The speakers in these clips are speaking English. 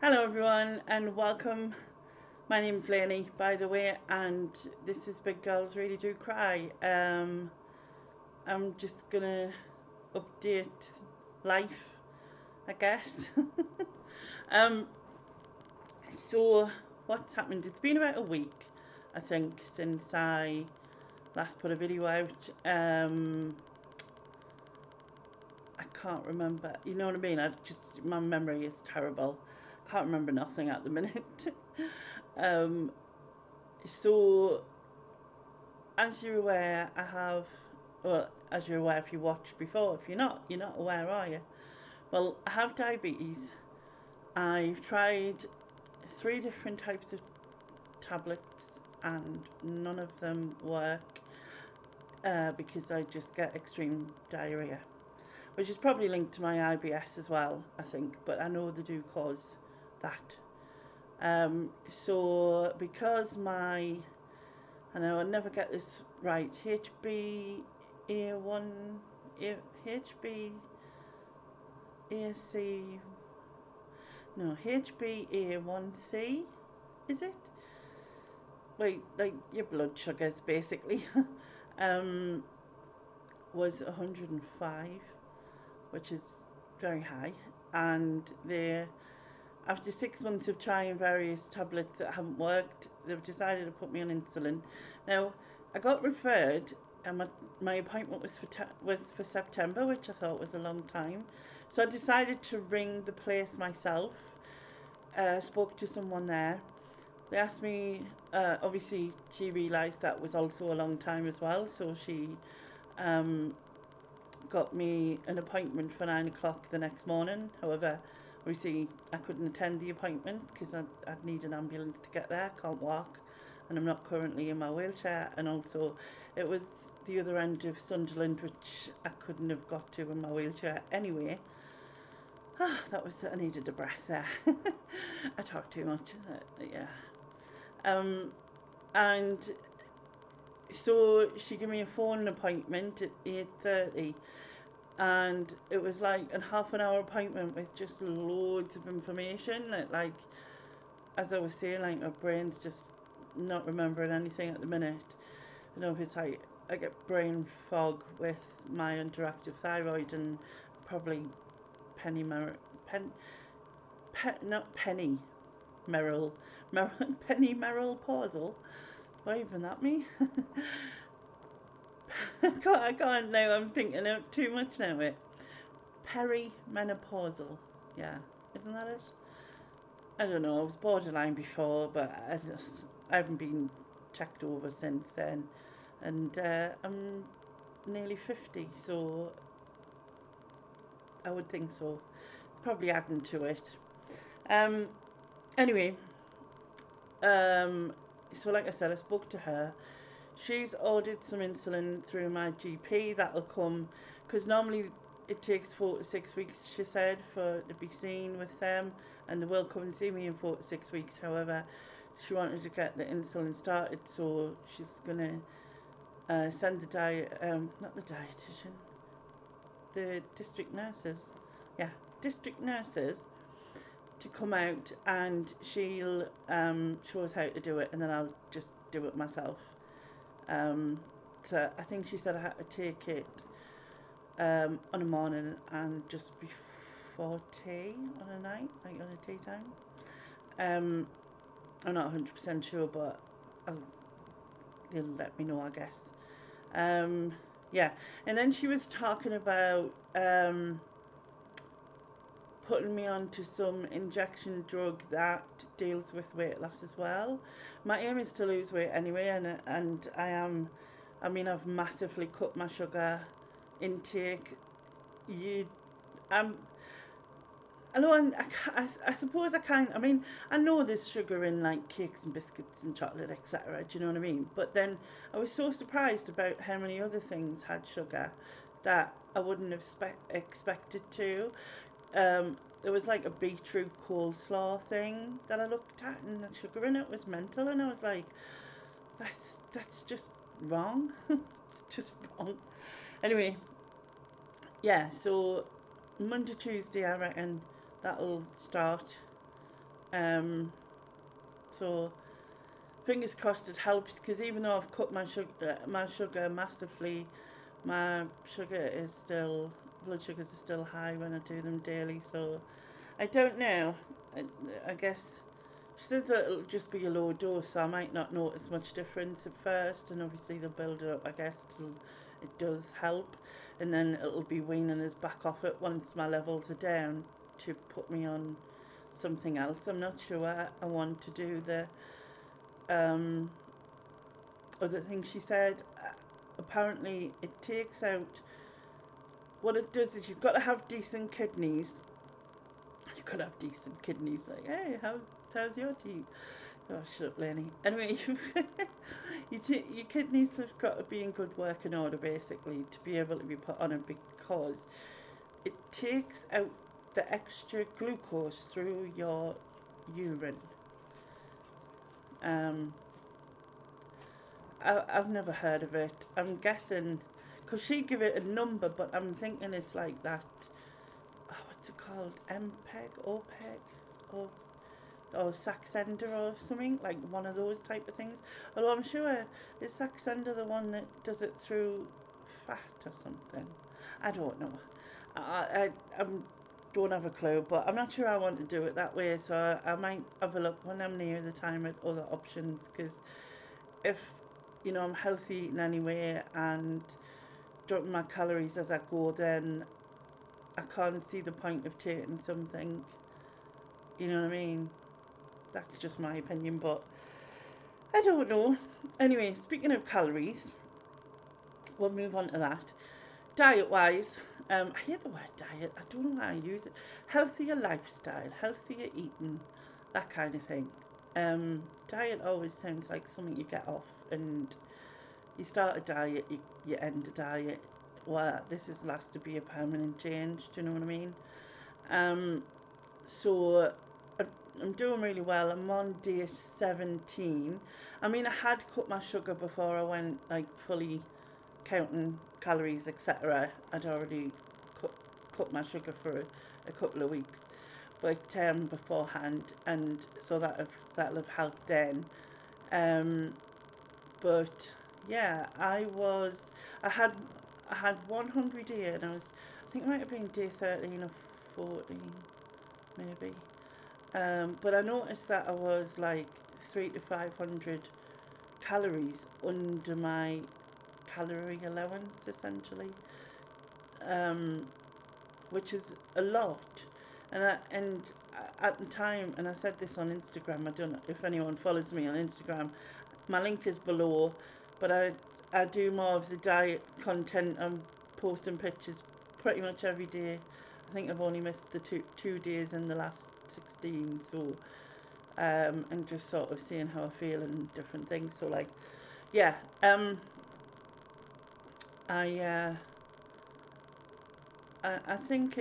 Hello everyone and welcome. My name's Lainey, by the way, and this is Big Girls Really Do Cry. I'm just gonna update life, I guess. um, so what's happened? It's been about a week, I think, since I last put a video out. I can't remember. You know what I mean? My memory is terrible. Can't remember nothing at the minute. um, so as you're aware, I have. Well, as you're aware, if you watched before, if you're not aware, are you? Well, I have diabetes. I've tried three different types of tablets, and none of them work because I just get extreme diarrhea, which is probably linked to my IBS as well, I think, but I know they do cause that. So because I know I never get this right, HbA1, HbA1c, no, HbA1c, is it? Like your blood sugars basically, um, was 105, which is very high, and after 6 months of trying various tablets that haven't worked, they've decided to put me on insulin. Now, I got referred, and my appointment was for September, which I thought was a long time. So I decided to ring the place myself. Spoke to someone there. They asked me. Obviously, she realised that was also a long time as well, so she um, got me an appointment for 9 o'clock the next morning. However, obviously I couldn't attend the appointment because I'd need an ambulance to get there. Can't walk, and I'm not currently in my wheelchair. And also, it was the other end of Sunderland, which I couldn't have got to in my wheelchair anyway. I needed a breath there. I talk too much. Yeah. Um, and so she gave me a phone appointment at 8:30, and it was like a half an hour appointment with just loads of information that, like, as I was saying, like, my brain's just not remembering anything at the minute. I don't know if it's like I get brain fog with my underactive thyroid and probably penny mer- pen, not penny merrill, penny merrill pausal. What even that mean? I can't now. I'm thinking of too much now. Perimenopausal. Yeah, isn't that it? I don't know. I was borderline before, but I haven't been checked over since then, and I'm nearly 50, so I would think so. It's probably adding to it. Um. Anyway. Um. So like I said, I spoke to her. She's ordered some insulin through my GP. That'll come because normally it takes 4 to 6 weeks, she said, for to be seen with them, and they will come and see me in 4 to 6 weeks. However, she wanted to get the insulin started, so she's gonna send not the dietitian, the district nurses, yeah, district nurses, to come out, and she'll show us how to do it, and then I'll just do it myself. Um, so I think she said I had to take it on a morning and just before tea on a night, like on a tea time. I'm not 100% sure, but they'll let me know, I guess. Yeah, and then she was talking about putting me onto some injection drug that deals with weight loss as well. My aim is to lose weight anyway, and I am. I mean, I've massively cut my sugar intake. You, I'm. I know, I suppose I can't. I mean, I know there's sugar in like cakes and biscuits and chocolate, etc. Do you know what I mean? But then I was so surprised about how many other things had sugar that I wouldn't have expected to. There was like a beetroot coleslaw thing that I looked at, and the sugar in it was mental, and I was like, that's just wrong. It's just wrong. Anyway, yeah. So Monday, Tuesday, I reckon that'll start Um, so fingers crossed it helps, because even though I've cut my sugar massively, my sugar is still blood sugars are still high when I do them daily. So I don't know. I, I guess she says that it'll just be a low dose, so I might not notice much difference at first, and obviously they'll build it up, I guess, till it does help, and then it'll be weaning us back off it once my levels are down to put me on something else. I'm not sure I want to do the um, other thing she said. Apparently, it takes out. What it does is you've got to have decent kidneys. You've got to have decent kidneys. Like, hey, how's your tea? Oh, shut up, Lenny. Anyway, your kidneys have got to be in good working order, basically, to be able to be put on it, because it takes out the extra glucose through your urine. Um, I've never heard of it. I'm guessing, because she give it a number, but I'm thinking it's like that. Oh, what's it called? MPEG, OPEG, or Saxenda or something, like one of those type of things. Although I'm sure, is Saxenda the one that does it through fat or something? I don't know. I don't have a clue, but I'm not sure I want to do it that way. So I might have a look when I'm near the time at other options, because if I'm healthy eating anyway and dropping my calories as I go, then I can't see the point of taking something. You know what I mean? That's just my opinion, but I don't know. Anyway, speaking of calories, we'll move on to that. Diet wise, I hate the word diet. I don't know why I use it. Healthier lifestyle, healthier eating, that kind of thing. Diet always sounds like something you get off, and you start a diet, you end a diet. Well, this is last to be a permanent change. Do you know what I mean? Um, so I'm doing really well. I'm on day 17. I mean, I had cut my sugar before I went like fully counting calories, etc. I'd already cut my sugar for a couple of weeks, but beforehand, and so that'll have helped then. Um, but yeah, I had one hungry day, and I think it might have been day 13 or 14, maybe. But I noticed that I was like 300 to 500 calories under my calorie allowance, essentially, um, which is a lot. And at the time, and I said this on Instagram. I don't know if anyone follows me on Instagram. My link is below, but I do more of the diet content. I'm posting pictures pretty much every day. I think I've only missed the two days in the last 16, so and just sort of seeing how I feel and different things. So like, yeah, I uh, I think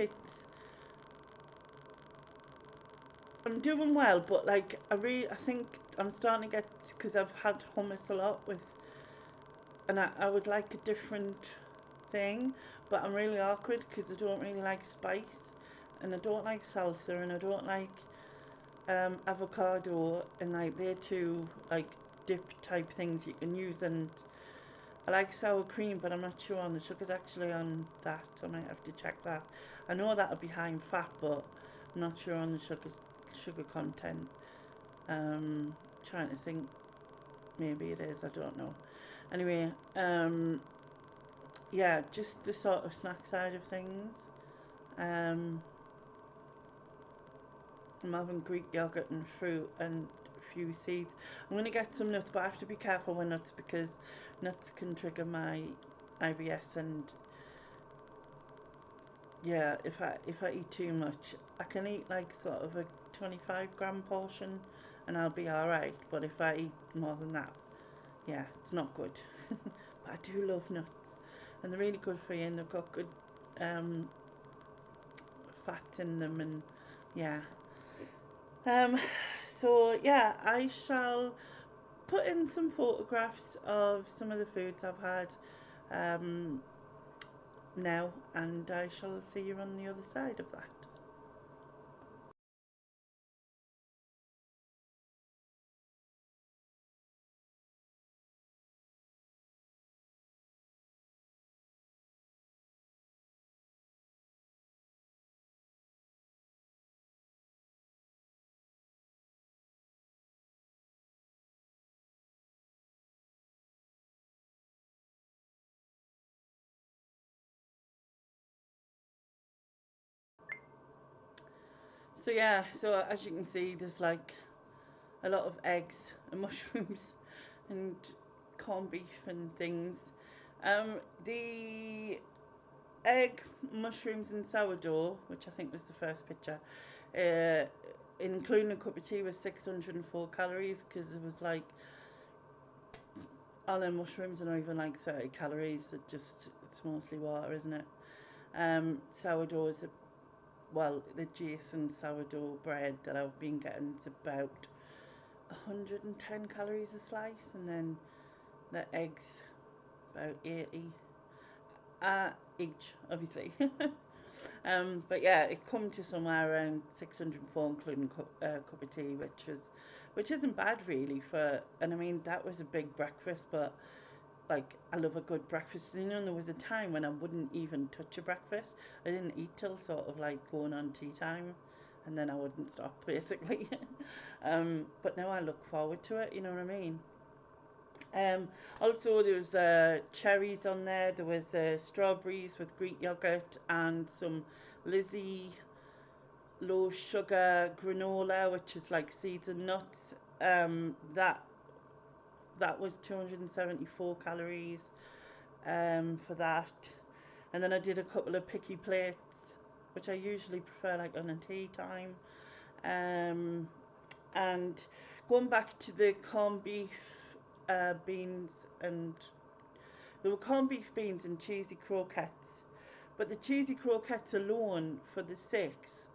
I'm doing well, but like I think I'm starting to get, because I've had hummus a lot with, and I would like a different thing, but I'm really awkward because I don't really like spice, and I don't like salsa, and I don't like avocado, and like they're two like dip type things you can use, and I like sour cream, but I'm not sure on the sugar's actually on that. I might have to check that. I know that'll be high in fat, but I'm not sure on the sugar content. Trying to think, maybe it is. I don't know. Anyway, yeah, just the sort of snack side of things. Um, I'm having Greek yogurt and fruit and a few seeds. I'm going to get some nuts, but I have to be careful with nuts because nuts can trigger my IBS, and yeah, if I eat too much, I can eat like sort of a 25-gram portion and I'll be alright. But if I eat more than that, yeah, it's not good. But I do love nuts, and they're really good for you, and they've got good um, fat in them, and yeah. Um, so yeah, I shall put in some photographs of some of the foods I've had um, now, and I shall see you on the other side of that. So yeah, so as you can see, there's like a lot of eggs and mushrooms and corned beef and things. The egg, mushrooms, and sourdough, which I think was the first picture, uh, including a cup of tea, was 604 calories because it was like all the mushrooms are not even like 30 calories. It's mostly water, isn't it? Sourdough is well, the Jason sourdough bread that I've been getting is about 110 calories a slice, and then the eggs about 80 each, obviously. But yeah, it come to somewhere around 604, including cup of tea, which isn't bad really for. And I mean that was a big breakfast, but like I love a good breakfast. You know, there was a time when I wouldn't even touch a breakfast. I didn't eat till sort of like going on tea time, and then I wouldn't stop basically. But now I look forward to it. You know what I mean? Um, Also, there was cherries on there. There was strawberries with Greek yogurt and some Lizzie low sugar granola, which is like seeds and nuts. That was 274 calories for that. And then I did a couple of picky plates, which I usually prefer like on a tea time. Um, and going back to the corned beef, beans, and there were corned beef, beans, and cheesy croquettes. But the cheesy croquettes alone for the six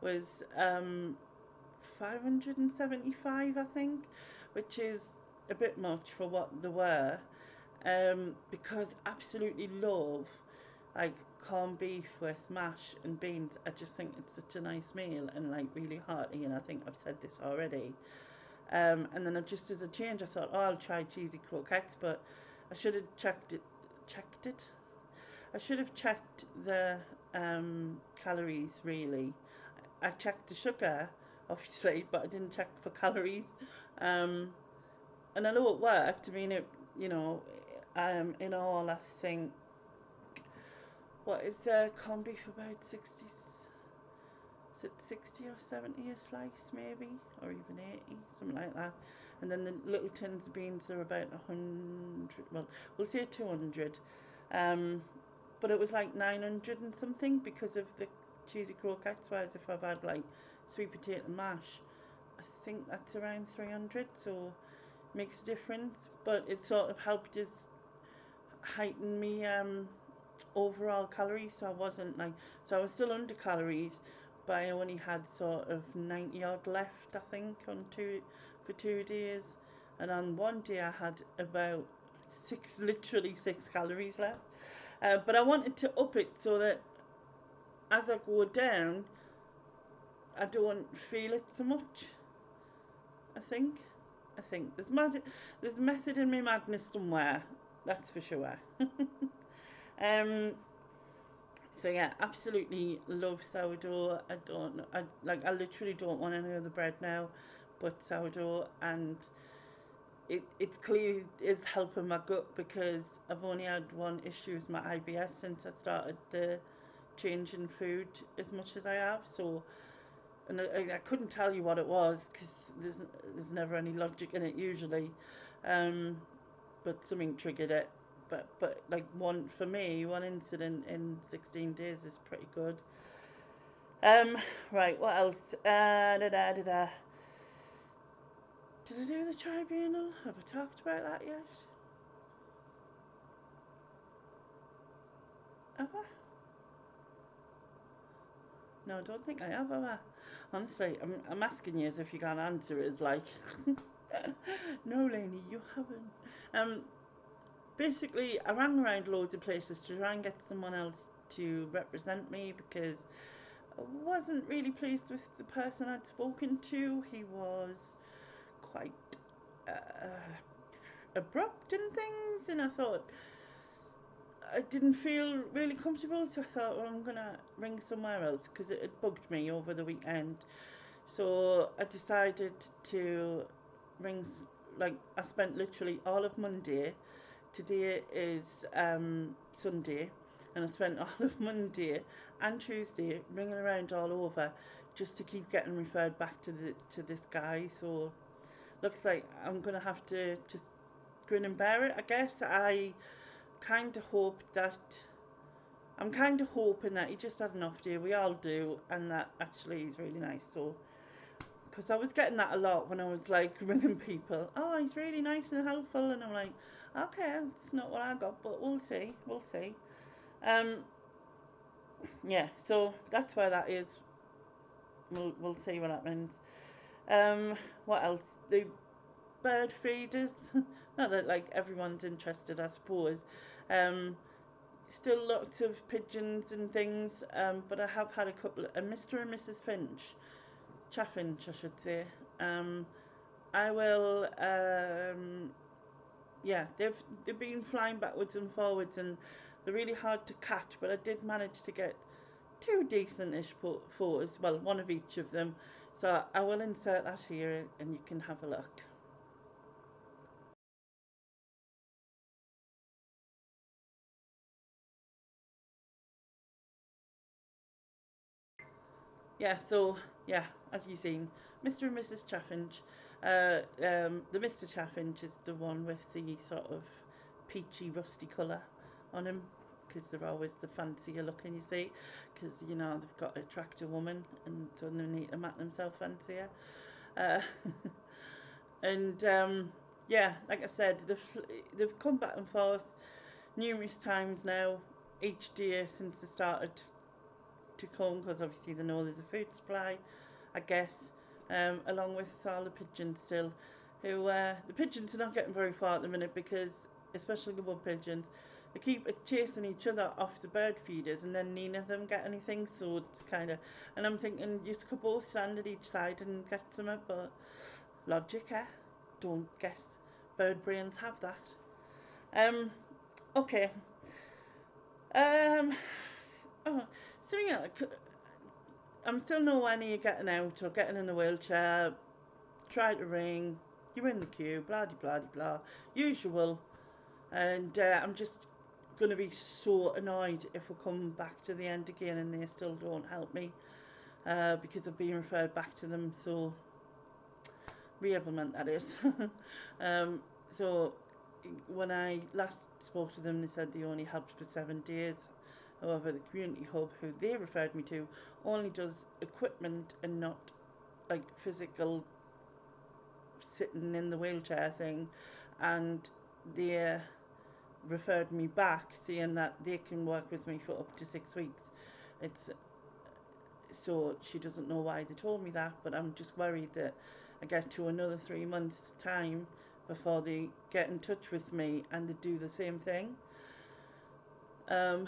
was 575, I think, which is a bit much for what they were. Because I absolutely love like corned beef with mash and beans. I just think it's such a nice meal and like really hearty. And I think I've said this already. And then just as a change, I thought, oh, I'll try cheesy croquettes, but I should have checked it. Checked it. I should have checked the calories really. I checked the sugar, obviously, but I didn't check for calories. Um, and I know it worked. I mean, you know, in all, I think, what is corned beef about 60? Is it 60 or 70 a slice, maybe, or even 80, something like that. And then the little tins of beans are about 100. Well, we'll say 200. Um, but it was like 900 and something because of the cheesy croquettes. Whereas if I've had like sweet potato mash, I think that's around 300. So makes a difference. But it sort of helped us heighten me overall calories. So I wasn't like, so I was still under calories, but I only had sort of 90 odd left, I think, for 2 days. And on one day I had about literally 6 calories left. But I wanted to up it so that as I go down, I don't feel it so much. I think. There's method in my madness somewhere. That's for sure. um. So yeah, absolutely love sourdough. I don't know. I literally don't want any other bread now, but sourdough, and it's clearly is helping my gut because I've only had one issue with my IBS since I started the change in food as much as I have. So, and I couldn't tell you what it was because there's never any logic in it usually, um, but something triggered it. But like one incident in 16 days is pretty good. Um, right, what else? Did I do the tribunal? Have I talked about that yet? Have I? No, I don't think I have I? Honestly, I'm asking you as if you can't answer it. It's like, no, Lainey, you haven't. Basically, I rang around loads of places to try and get someone else to represent me because I wasn't really pleased with the person I'd spoken to. He was quite abrupt and things, and I thought I didn't feel really comfortable, so I thought, well, I'm gonna ring somewhere else because it had bugged me over the weekend. So I decided to ring. Like I spent literally all of Monday. Today is Sunday. and I spent all of Monday and Tuesday ringing around all over just to keep getting referred back to this guy. So looks like I'm gonna have to just grin and bear it, I guess. Kind of hope that I'm kind of hoping that he just had an off day. We all do, and that actually he's really nice. So, because I was getting that a lot when I was like ringing people. Oh, he's really nice and helpful, and I'm like, okay, that's not what I got, but we'll see, we'll see. Um, yeah, so that's where that is. We'll see what happens. What else? The bird feeders. Not that like everyone's interested, I suppose. Um, Still lots of pigeons and things, but I have had a couple. Mr. and Mrs. Finch, Chaffinch, I should say. Um, I will. Yeah, they've been flying backwards and forwards, and they're really hard to catch. But I did manage to get two decentish photos. Well, one of each of them. So I will insert that here, and you can have a look. Yeah, so yeah, as you've seen, Mr. and Mrs. Chaffinch. The Mr. Chaffinch is the one with the sort of peachy, rusty colour on him, because they're always the fancier looking, you see, because you know they've got to attract a woman, and so they need to make themselves fancier. Uh, and yeah, like I said, they've come back and forth numerous times now, each day since they started to come, because obviously they know there's a food supply, I guess, along with all the pigeons still. Who the pigeons are not getting very far at the minute, because especially the wood pigeons, they keep chasing each other off the bird feeders, and then neither of them get anything. So it's kind of, and I'm thinking you could both stand at each side and get some, but logic, eh? Don't guess bird brains have that. Um, okay. Um, oh, so yeah, I'm still nowhere near getting out or getting in a wheelchair. Try to ring, you're in the queue, blah blah blah, usual. And I'm just going to be so annoyed if we come back to the end again and they still don't help me, because I've been referred back to them. So, reablement that is. um, so, when I last spoke to them, they said they only helped for 7 days. However, the community hub, who they referred me to, only does equipment and not like physical sitting in the wheelchair thing, and they referred me back saying that they can work with me for up to 6 weeks. It's so she doesn't know why they told me that, but I'm just worried that I get to another 3 months time before they get in touch with me and they do the same thing. um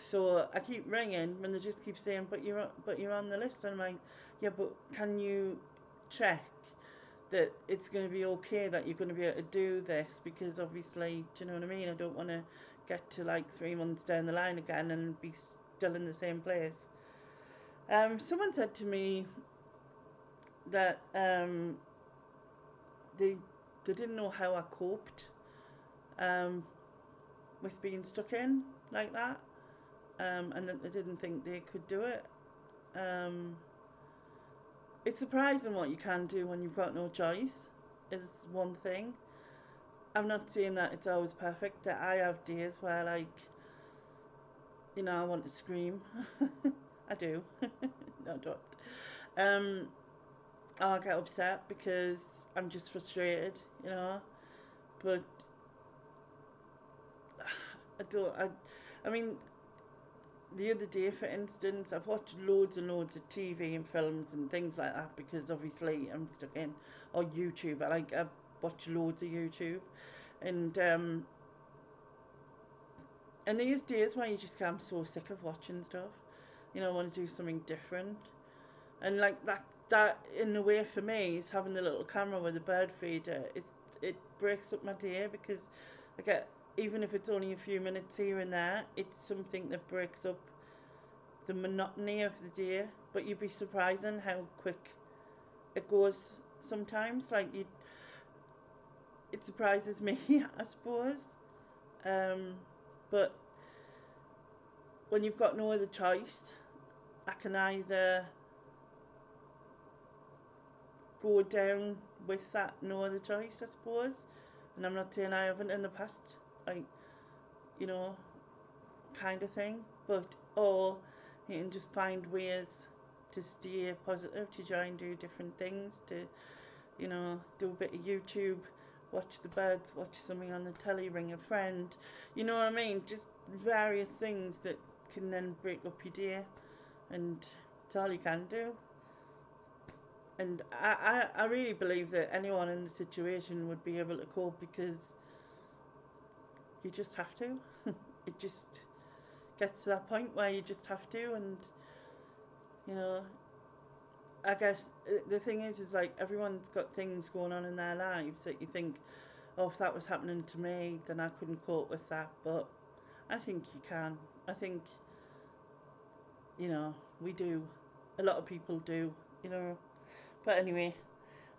so I keep ringing and they just keep saying, but you're on the list, and I'm like, yeah, but can you check that it's going to be okay, that you're going to be able to do this? Because obviously, do you know what I mean, I don't want to get to like 3 months down the line again and be still in the same place. Someone said to me that they didn't know how I coped um, with being stuck in like that, and that they didn't think they could do it. Um, it's surprising what you can do when you've got no choice, is one thing. I'm not saying that it's always perfect. That I have days where, like, I want to scream. I do. No, I don't. Um, I'll get upset because I'm just frustrated. But I don't. I mean, the other day, for instance, I've watched loads and loads of TV and films and things like that because obviously I'm stuck in, or YouTube. I watch loads of YouTube, and these days where you just get, I'm so sick of watching stuff. I want to do something different, and like that in a way for me is having the little camera with the bird feeder. It breaks up my day because I get, even if it's only a few minutes here and there, it's something that breaks up the monotony of the day. But you'd be surprising how quick it goes sometimes. Like, it surprises me, I suppose. But when you've got no other choice, I can either go down with that no other choice, I suppose. And I'm not saying I haven't in the past, like, you know, kind of thing. But, or you can just find ways to stay positive, to try and do different things, to, you know, do a bit of YouTube, watch the birds, watch something on the telly, ring a friend. You know what I mean? Just various things that can then break up your day, and it's all you can do. And I really believe that anyone in the situation would be able to cope, because you just have to. It just gets to that point where you just have to, and you know, I guess the thing is like everyone's got things going on in their lives that you think, oh, if that was happening to me, then I couldn't cope with that. But I think you can. I think, you know, we do. A lot of people do, you know. But anyway,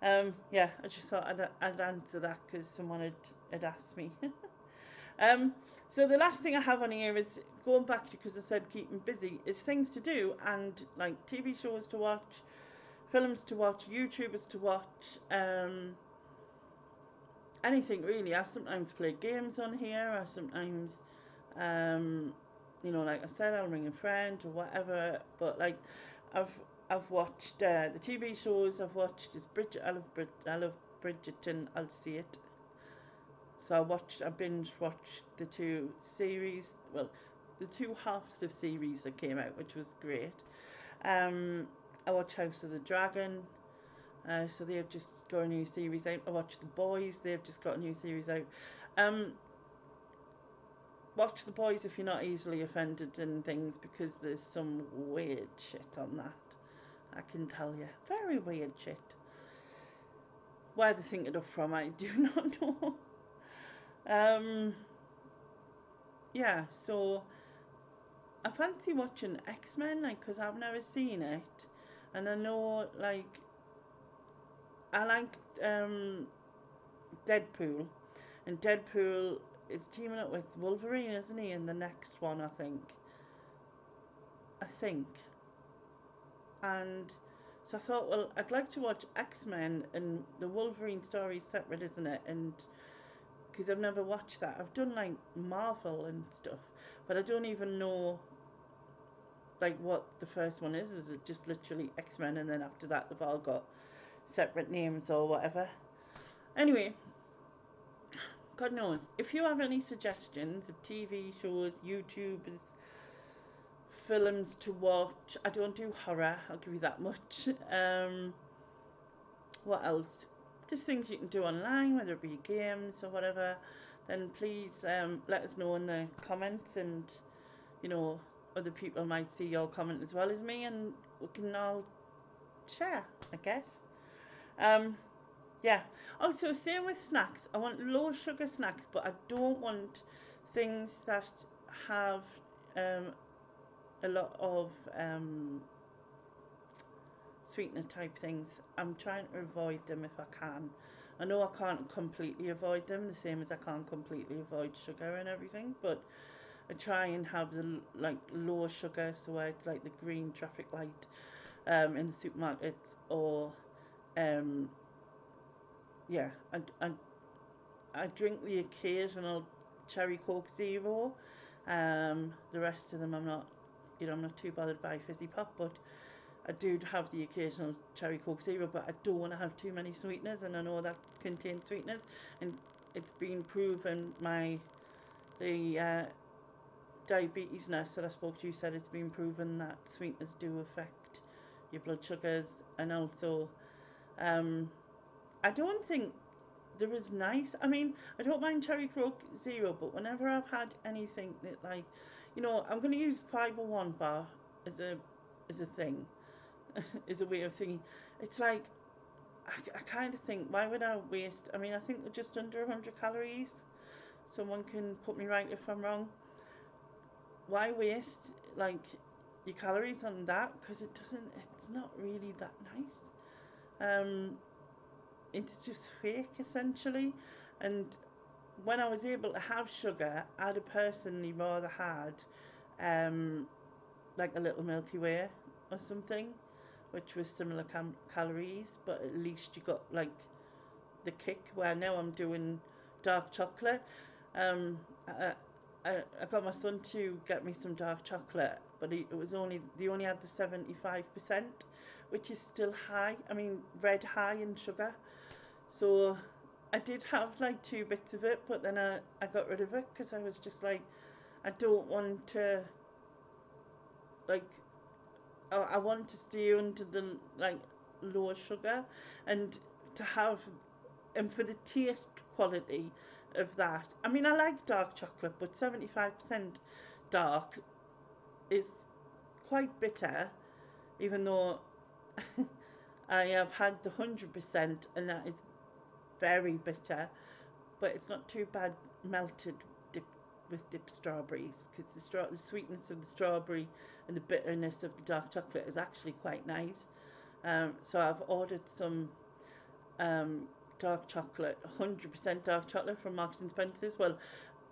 yeah, I just thought I'd answer that because someone had asked me. um, so the last thing I have on here is going back to, because I said keeping busy, is things to do, and like TV shows to watch, films to watch, YouTubers to watch, anything really. I sometimes play games on here. I sometimes, you know, like I said, I'll ring a friend or whatever. But like, I've I've watched the TV shows I've watched is Bridget. I love Bridgerton. I'll see it. So I binge watched the two series. Well, the two halves of series that came out, which was great. Um, I watched House of the Dragon. So they've just got a new series out. I watched The Boys. They've just got a new series out. Um, watch The Boys if you're not easily offended and things, because there's some weird shit on that. I can tell you. Very weird shit. Where they think it up from, I do not know. Yeah, so I fancy watching X-Men, like, because I've never seen it. And I know, like, I like Deadpool. And Deadpool is teaming up with Wolverine, isn't he, in the next one, I think. And so I thought, well, I'd like to watch X-Men, and the Wolverine story is separate, isn't it? And because I've never watched that. I've done like Marvel and stuff, but I don't even know like what the first one is. Is it just literally X-Men, and then after that they've all got separate names or whatever? Anyway, God knows. If you have any suggestions of TV shows, YouTubers, films to watch, I don't do horror, I'll give you that much. What else? Just things you can do online, whether it be games or whatever, then please let us know in the comments, and you know, other people might see your comment as well as me, and we can all share, I guess. Yeah. Also, same with snacks. I want low sugar snacks, but I don't want things that have a lot of sweetener type things. I'm trying to avoid them if I can. I know I can't completely avoid them, the same as I can't completely avoid sugar and everything, but I try and have the like lower sugar, so where it's like the green traffic light in the supermarkets, or yeah, I drink the occasional cherry Coke Zero. The rest of them I'm not, you know, I'm not too bothered by fizzy pop, but I do have the occasional cherry Coke Zero, but I don't want to have too many sweeteners, and I know that contains sweeteners, and it's been proven. The diabetes nurse that I spoke to said it's been proven that sweeteners do affect your blood sugars, and also, I don't think there is nice. I mean, I don't mind cherry Coke Zero, but whenever I've had anything that, like, you know, I'm going to use 501 bar as a thing, is a way of thinking. It's like, I kind of think, why would I waste? I mean, I think they're just under 100 calories. Someone can put me right if I'm wrong. Why waste, like, your calories on that? Because it's not really that nice. It's just fake, essentially. And when I was able to have sugar, I'd have personally rather had um, like a little Milky Way or something, which was similar calories, but at least you got like the kick. Where now I'm doing dark chocolate. Um, I, I got my son to get me some dark chocolate, but it was only they only had the 75%, which is still high. I mean, red high in sugar. So I did have like two bits of it, but then I got rid of it because I was just like, I don't want to like I want to stay under the like lower sugar, and to have and for the taste quality of that. I mean, I like dark chocolate, but 75% dark is quite bitter, even though I have had the 100%, and that is very bitter. But it's not too bad melted dip with dipped strawberries, because the sweetness of the strawberry and the bitterness of the dark chocolate is actually quite nice. So I've ordered some um, dark chocolate, 100% dark chocolate from Marks and Spencer's. Well,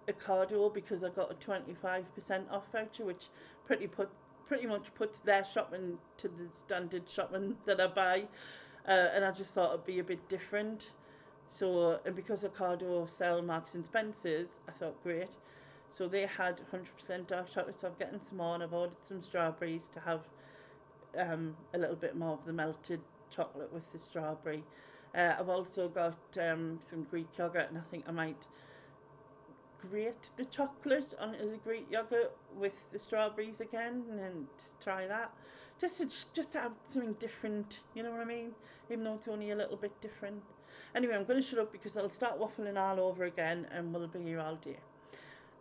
Ocado, because I got a 25% off voucher, which pretty much puts their shopping to the standard shopping that I buy, and I just thought it'd be a bit different. So, and because Ocado sell Marks and Spencer's, I thought great. So they had 100% dark chocolate, so I'm getting some more, and I've ordered some strawberries to have a little bit more of the melted chocolate with the strawberry. I've also got some Greek yogurt, and I think I might grate the chocolate on the Greek yogurt with the strawberries again, and then just try that. Just to have something different, you know what I mean? Even though it's only a little bit different. Anyway, I'm going to shut up because I'll start waffling all over again, and we'll be here all day.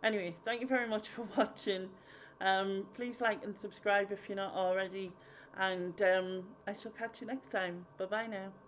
Anyway, thank you very much for watching. Please like and subscribe if you're not already, and I shall catch you next time. Bye bye now.